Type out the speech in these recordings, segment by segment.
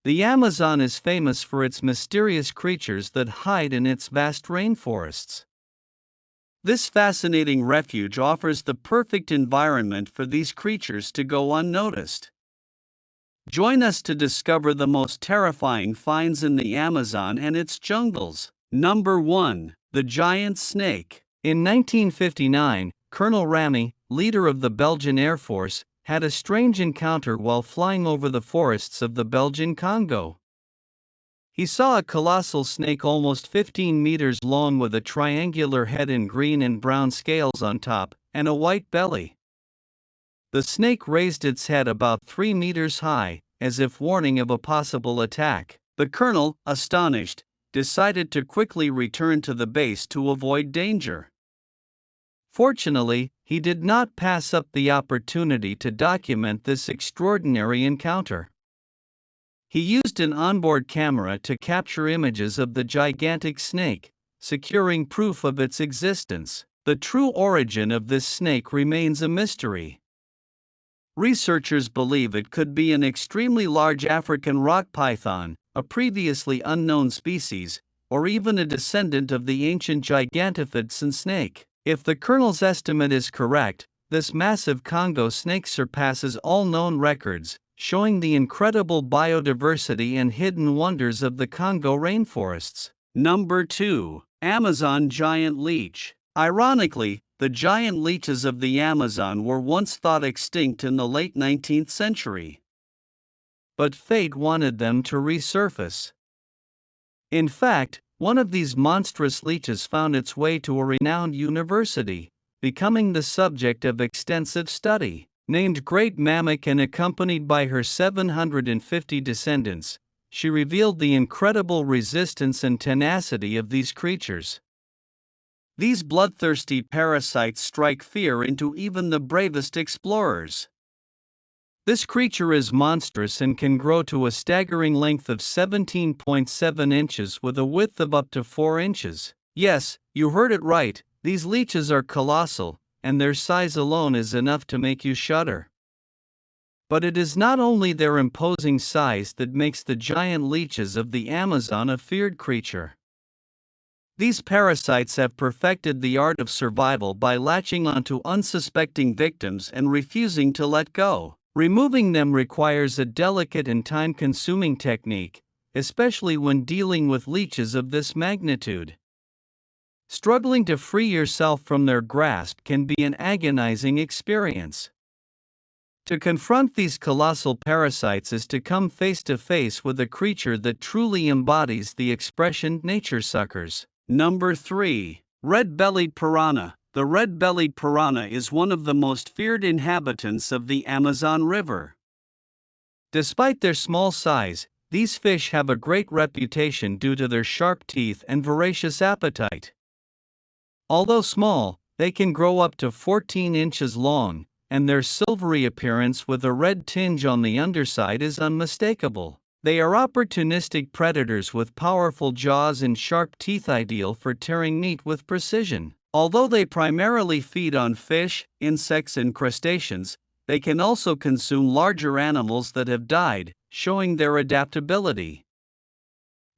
The Amazon is famous for its mysterious creatures that hide in its vast rainforests. This fascinating refuge offers the perfect environment for these creatures to go unnoticed. Join us to discover the most terrifying finds in the Amazon and its jungles. Number 1. The Giant Snake. In 1959, Colonel Ramy, leader of the Belgian Air Force, had a strange encounter while flying over the forests of the Belgian Congo. He saw a colossal snake almost 15 meters long with a triangular head and green and brown scales on top, and a white belly. The snake raised its head about 3 meters high, as if warning of a possible attack. The colonel, astonished, decided to quickly return to the base to avoid danger. Fortunately, he did not pass up the opportunity to document this extraordinary encounter. He used an onboard camera to capture images of the gigantic snake, securing proof of its existence. The true origin of this snake remains a mystery. Researchers believe it could be an extremely large African rock python, a previously unknown species, or even a descendant of the ancient gigantophods snake. If the colonel's estimate is correct, this massive Congo snake surpasses all known records, showing the incredible biodiversity and hidden wonders of the Congo rainforests. Number 2. Amazon Giant Leech. Ironically, the giant leeches of the Amazon were once thought extinct in the late 19th century. But fate wanted them to resurface. In fact, one of these monstrous leeches found its way to a renowned university, becoming the subject of extensive study. Named Great Mammoth and accompanied by her 750 descendants, she revealed the incredible resistance and tenacity of these creatures. These bloodthirsty parasites strike fear into even the bravest explorers. This creature is monstrous and can grow to a staggering length of 17.7 inches with a width of up to 4 inches. Yes, you heard it right, these leeches are colossal, and their size alone is enough to make you shudder. But it is not only their imposing size that makes the giant leeches of the Amazon a feared creature. These parasites have perfected the art of survival by latching onto unsuspecting victims and refusing to let go. Removing them requires a delicate and time-consuming technique, especially when dealing with leeches of this magnitude. Struggling to free yourself from their grasp can be an agonizing experience. To confront these colossal parasites is to come face to face with a creature that truly embodies the expression nature suckers. Number 3. Red-bellied piranha. The red-bellied piranha is one of the most feared inhabitants of the Amazon River. Despite their small size, these fish have a great reputation due to their sharp teeth and voracious appetite. Although small, they can grow up to 14 inches long, and their silvery appearance with a red tinge on the underside is unmistakable. They are opportunistic predators with powerful jaws and sharp teeth ideal for tearing meat with precision. Although they primarily feed on fish, insects, and crustaceans, they can also consume larger animals that have died, showing their adaptability.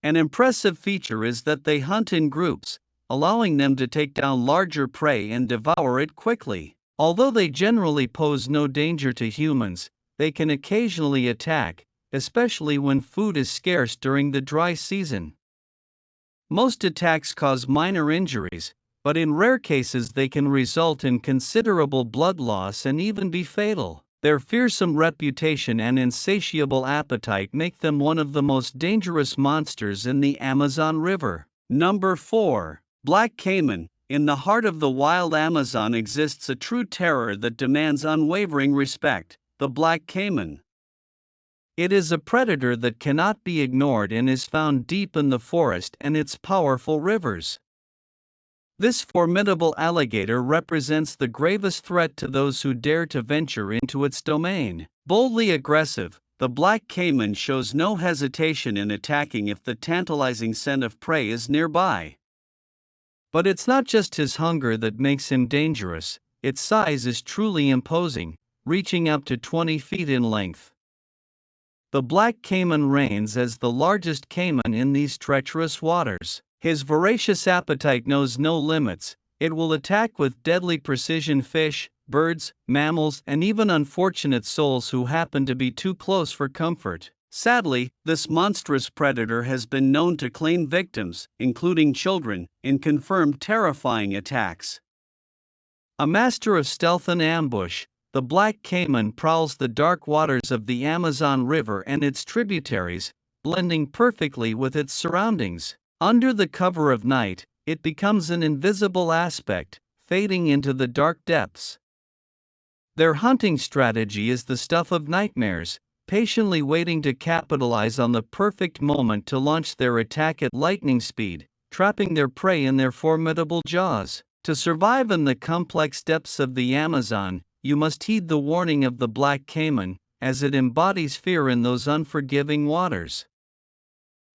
An impressive feature is that they hunt in groups, allowing them to take down larger prey and devour it quickly. Although they generally pose no danger to humans, they can occasionally attack, especially when food is scarce during the dry season. Most attacks cause minor injuries, but in rare cases they can result in considerable blood loss and even be fatal. Their fearsome reputation and insatiable appetite make them one of the most dangerous monsters in the Amazon River. Number 4. Black Caiman. In the heart of the wild Amazon exists a true terror that demands unwavering respect, the black caiman. It is a predator that cannot be ignored and is found deep in the forest and its powerful rivers. This formidable alligator represents the gravest threat to those who dare to venture into its domain. Boldly aggressive, the black caiman shows no hesitation in attacking if the tantalizing scent of prey is nearby. But it's not just his hunger that makes him dangerous, its size is truly imposing, reaching up to 20 feet in length. The black caiman reigns as the largest caiman in these treacherous waters. His voracious appetite knows no limits. It will attack with deadly precision fish, birds, mammals, and even unfortunate souls who happen to be too close for comfort. Sadly, this monstrous predator has been known to claim victims, including children, in confirmed terrifying attacks. A master of stealth and ambush, the black caiman prowls the dark waters of the Amazon River and its tributaries, blending perfectly with its surroundings. Under the cover of night, it becomes an invisible aspect, fading into the dark depths. Their hunting strategy is the stuff of nightmares, patiently waiting to capitalize on the perfect moment to launch their attack at lightning speed, trapping their prey in their formidable jaws. To survive in the complex depths of the Amazon, you must heed the warning of the black caiman, as it embodies fear in those unforgiving waters.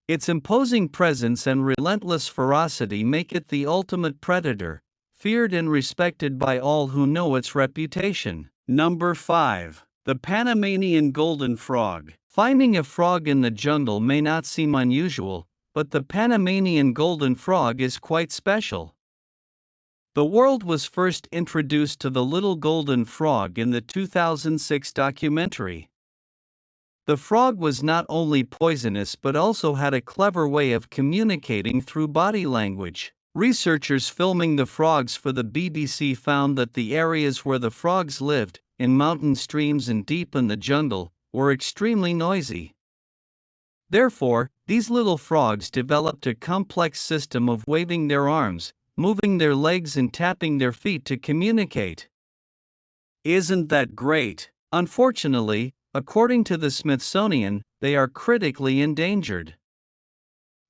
Its imposing presence and relentless ferocity make it the ultimate predator, feared and respected by all who know its reputation. Number 5. The Panamanian golden frog. Finding a frog in the jungle may not seem unusual, but the Panamanian golden frog is quite special. The world was first introduced to the little golden frog in the 2006 documentary. The frog was not only poisonous but also had a clever way of communicating through body language. Researchers filming the frogs for the BBC found that the areas where the frogs lived, in mountain streams and deep in the jungle, were extremely noisy. Therefore, these little frogs developed a complex system of waving their arms, moving their legs and tapping their feet to communicate. Isn't that great? Unfortunately, according to the Smithsonian, they are critically endangered.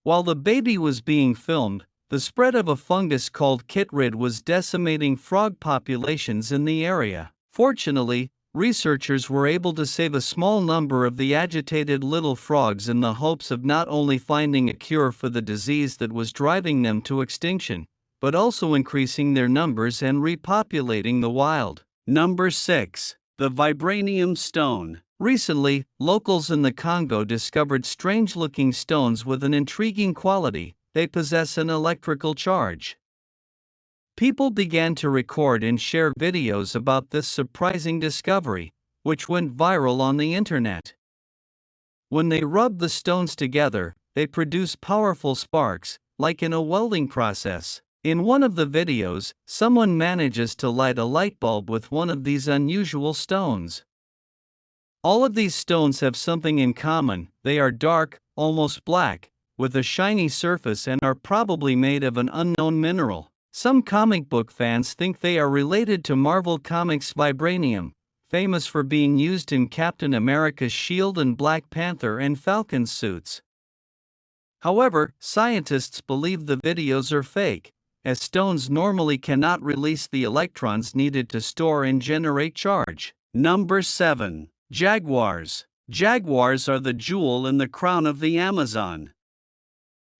While the baby was being filmed, the spread of a fungus called chytrid was decimating frog populations in the area. Fortunately, researchers were able to save a small number of the agitated little frogs in the hopes of not only finding a cure for the disease that was driving them to extinction, but also increasing their numbers and repopulating the wild. Number 6. The vibranium stone. Recently, locals in the Congo discovered strange-looking stones with an intriguing quality: they possess an electrical charge. People began to record and share videos about this surprising discovery, which went viral on the internet. When they rub the stones together, they produce powerful sparks, like in a welding process. In one of the videos, someone manages to light a light bulb with one of these unusual stones. All of these stones have something in common: they are dark, almost black, with a shiny surface and are probably made of an unknown mineral. Some comic book fans think they are related to Marvel Comics' vibranium, famous for being used in Captain America's shield and Black Panther and Falcon suits. However, scientists believe the videos are fake, as stones normally cannot release the electrons needed to store and generate charge. Number 7. Jaguars. Jaguars are the jewel in the crown of the Amazon.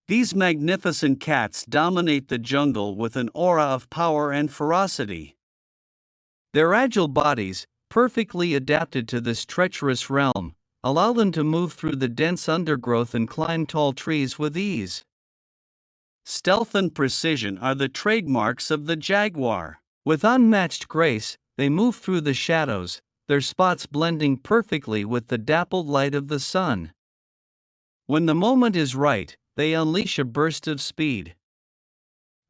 These magnificent cats dominate the jungle with an aura of power and ferocity. Their agile bodies, perfectly adapted to this treacherous realm, allow them to move through the dense undergrowth and climb tall trees with ease. Stealth and precision are the trademarks of the jaguar. With unmatched grace, they move through the shadows, their spots blending perfectly with the dappled light of the sun. When the moment is right, they unleash a burst of speed.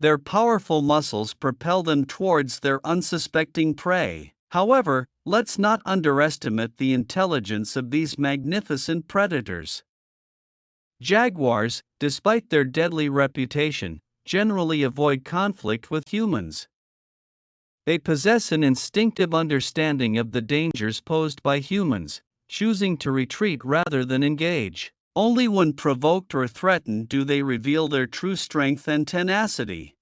Their powerful muscles propel them towards their unsuspecting prey. However, let's not underestimate the intelligence of these magnificent predators. Jaguars, despite their deadly reputation, generally avoid conflict with humans. They possess an instinctive understanding of the dangers posed by humans, choosing to retreat rather than engage. Only when provoked or threatened do they reveal their true strength and tenacity.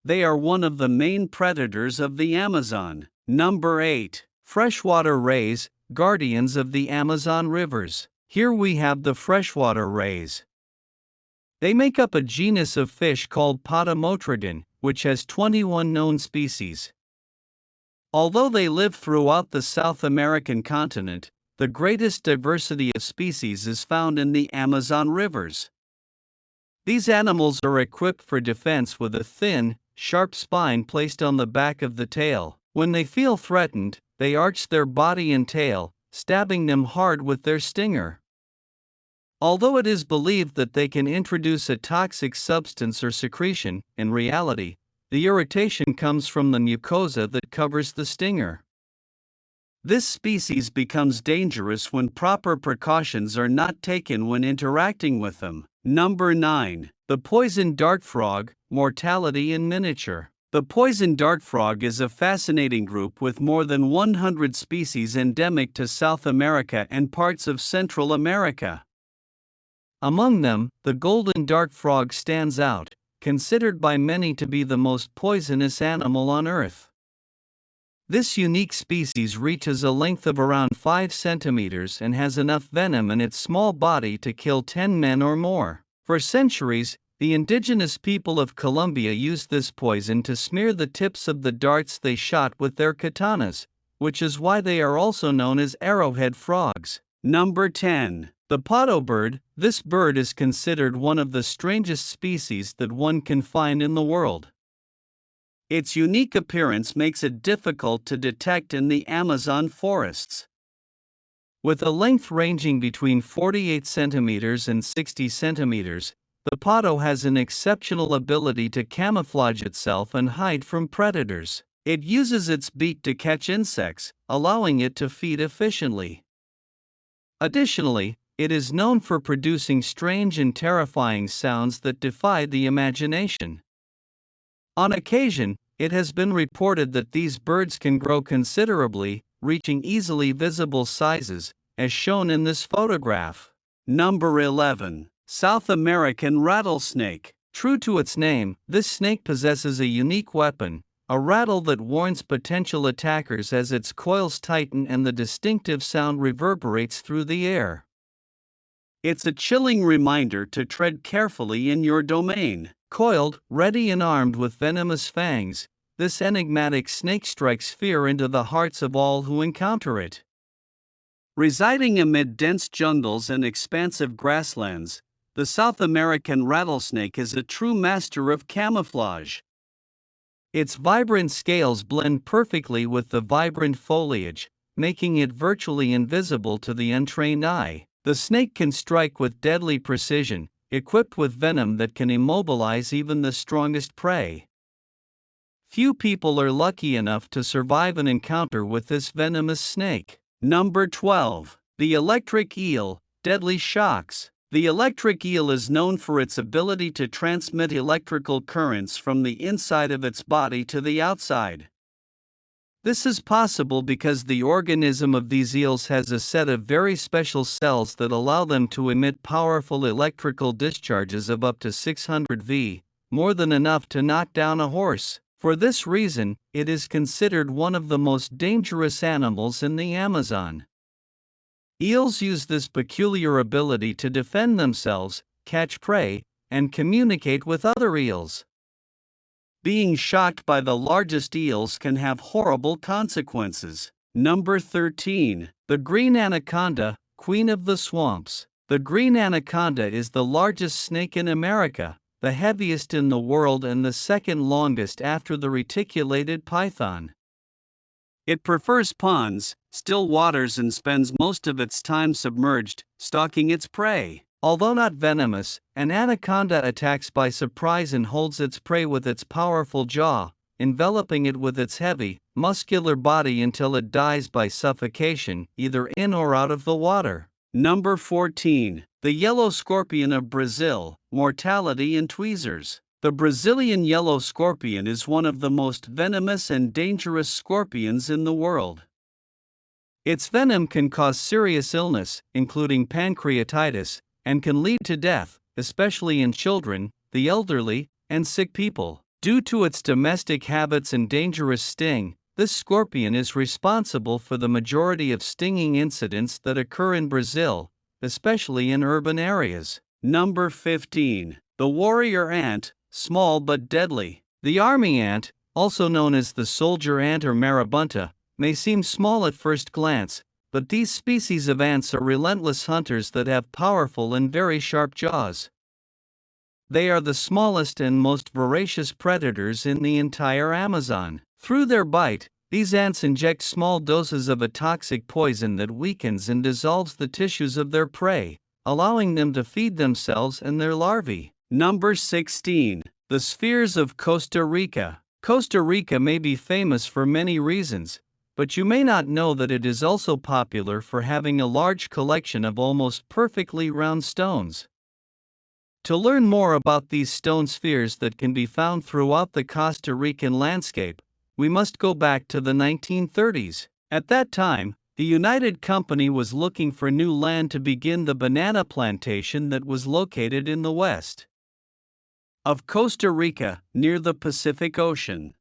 They are one of the main predators of the Amazon. Number 8. Freshwater rays, guardians of the Amazon rivers. Here we have the freshwater rays. They make up a genus of fish called Potamotrigon, which has 21 known species. Although they live throughout the South American continent, the greatest diversity of species is found in the Amazon rivers. These animals are equipped for defense with a thin, sharp spine placed on the back of the tail. When they feel threatened, they arch their body and tail, stabbing them hard with their stinger. Although it is believed that they can introduce a toxic substance or secretion, in reality, the irritation comes from the mucosa that covers the stinger. This species becomes dangerous when proper precautions are not taken when interacting with them. Number 9. The poison dart frog, mortality in miniature. The poison dart frog is a fascinating group with more than 100 species endemic to South America and parts of Central America. Among them, the golden dart frog stands out, considered by many to be the most poisonous animal on Earth. This unique species reaches a length of around 5 centimeters and has enough venom in its small body to kill 10 men or more. For centuries, the indigenous people of Colombia used this poison to smear the tips of the darts they shot with their katanas, which is why they are also known as arrowhead frogs. Number 10. The potto bird. This bird is considered one of the strangest species that one can find in the world. Its unique appearance makes it difficult to detect in the Amazon forests. With a length ranging between 48 centimeters and 60 centimeters, the potto has an exceptional ability to camouflage itself and hide from predators. It uses its beak to catch insects, allowing it to feed efficiently. Additionally, it is known for producing strange and terrifying sounds that defy the imagination. On occasion, it has been reported that these birds can grow considerably, reaching easily visible sizes, as shown in this photograph. Number 11. South American rattlesnake. True to its name, this snake possesses a unique weapon, a rattle that warns potential attackers as its coils tighten and the distinctive sound reverberates through the air. It's a chilling reminder to tread carefully in your domain. Coiled, ready and armed with venomous fangs, this enigmatic snake strikes fear into the hearts of all who encounter it. Residing amid dense jungles and expansive grasslands, the South American rattlesnake is a true master of camouflage. Its vibrant scales blend perfectly with the vibrant foliage, making it virtually invisible to the untrained eye. The snake can strike with deadly precision, equipped with venom that can immobilize even the strongest prey. Few people are lucky enough to survive an encounter with this venomous snake. Number 12. The electric eel, deadly shocks. The electric eel is known for its ability to transmit electrical currents from the inside of its body to the outside. This is possible because the organism of these eels has a set of very special cells that allow them to emit powerful electrical discharges of up to 600 V, more than enough to knock down a horse. For this reason, it is considered one of the most dangerous animals in the Amazon. Eels use this peculiar ability to defend themselves, catch prey, and communicate with other eels. Being shocked by the largest eels can have horrible consequences. Number 13. The green anaconda, queen of the swamps. The green anaconda is the largest snake in America, the heaviest in the world and the second longest after the reticulated python. It prefers ponds, still waters and spends most of its time submerged, stalking its prey. Although not venomous, an anaconda attacks by surprise and holds its prey with its powerful jaw, enveloping it with its heavy, muscular body until it dies by suffocation, either in or out of the water. Number 14. The yellow scorpion of Brazil, mortality in tweezers. The Brazilian yellow scorpion is one of the most venomous and dangerous scorpions in the world. Its venom can cause serious illness, including pancreatitis, and can lead to death, especially in children, the elderly, and sick people. Due to its domestic habits and dangerous sting, this scorpion is responsible for the majority of stinging incidents that occur in Brazil, especially in urban areas. Number 15. The warrior ant, small but deadly. The army ant, also known as the soldier ant or marabunta, may seem small at first glance, but these species of ants are relentless hunters that have powerful and very sharp jaws. They are the smallest and most voracious predators in the entire Amazon. Through their bite, these ants inject small doses of a toxic poison that weakens and dissolves the tissues of their prey, allowing them to feed themselves and their larvae. Number 16. The spheres of Costa Rica. Costa Rica may be famous for many reasons, but you may not know that it is also popular for having a large collection of almost perfectly round stones. To learn more about these stone spheres that can be found throughout the Costa Rican landscape, we must go back to the 1930s. At that time, the United Company was looking for new land to begin the banana plantation that was located in the west of Costa Rica, near the Pacific Ocean.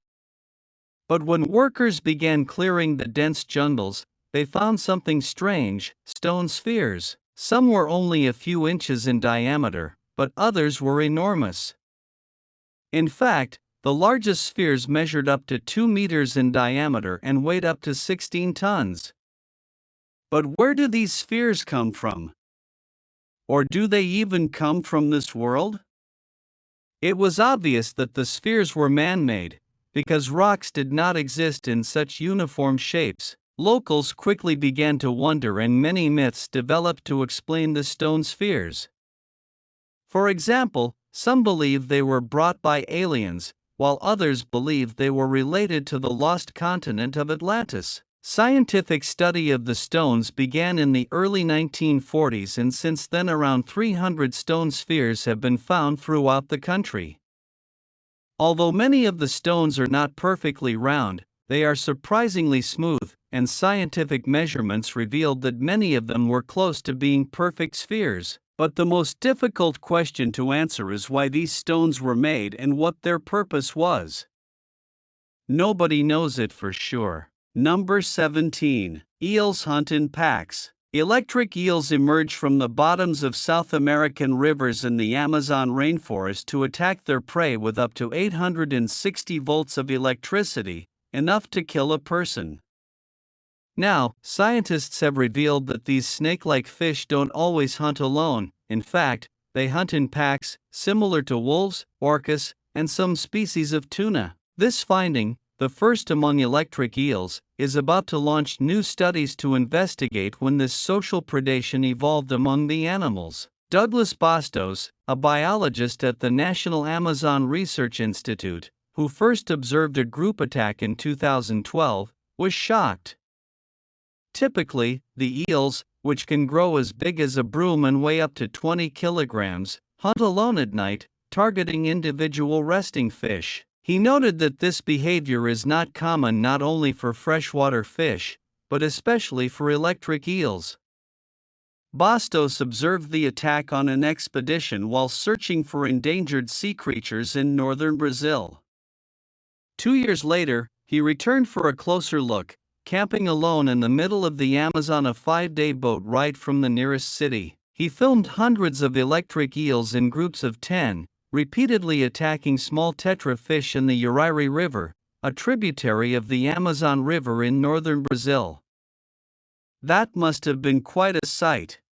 But when workers began clearing the dense jungles, they found something strange: stone spheres. Some were only a few inches in diameter, but others were enormous. In fact, the largest spheres measured up to 2 meters in diameter and weighed up to 16 tons. But where do these spheres come from? Or do they even come from this world? It was obvious that the spheres were man-made, because rocks did not exist in such uniform shapes. Locals quickly began to wonder, and many myths developed to explain the stone spheres. For example, some believed they were brought by aliens, while others believed they were related to the lost continent of Atlantis. Scientific study of the stones began in the early 1940s, and since then around 300 stone spheres have been found throughout the country. Although many of the stones are not perfectly round, they are surprisingly smooth, and scientific measurements revealed that many of them were close to being perfect spheres. But the most difficult question to answer is why these stones were made and what their purpose was. Nobody knows it for sure. Number 17. Eels hunt in packs. Electric eels emerge from the bottoms of South American rivers and the Amazon rainforest to attack their prey with up to 860 volts of electricity, enough to kill a person. Now, scientists have revealed that these snake-like fish don't always hunt alone. In fact, they hunt in packs, similar to wolves, orcas, and some species of tuna. This finding, the first among electric eels, is about to launch new studies to investigate when this social predation evolved among the animals. Douglas Bastos, a biologist at the National Amazon Research Institute, who first observed a group attack in 2012, was shocked. Typically, the eels, which can grow as big as a broom and weigh up to 20 kilograms, hunt alone at night, targeting individual resting fish. He noted that this behavior is not common not only for freshwater fish, but especially for electric eels. Bastos observed the attack on an expedition while searching for endangered sea creatures in northern Brazil. 2 years later, he returned for a closer look, camping alone in the middle of the Amazon, a 5-day boat ride from the nearest city. He filmed hundreds of electric eels in groups of 10, repeatedly attacking small tetra fish in the Urairi River, a tributary of the Amazon River in northern Brazil. That must have been quite a sight.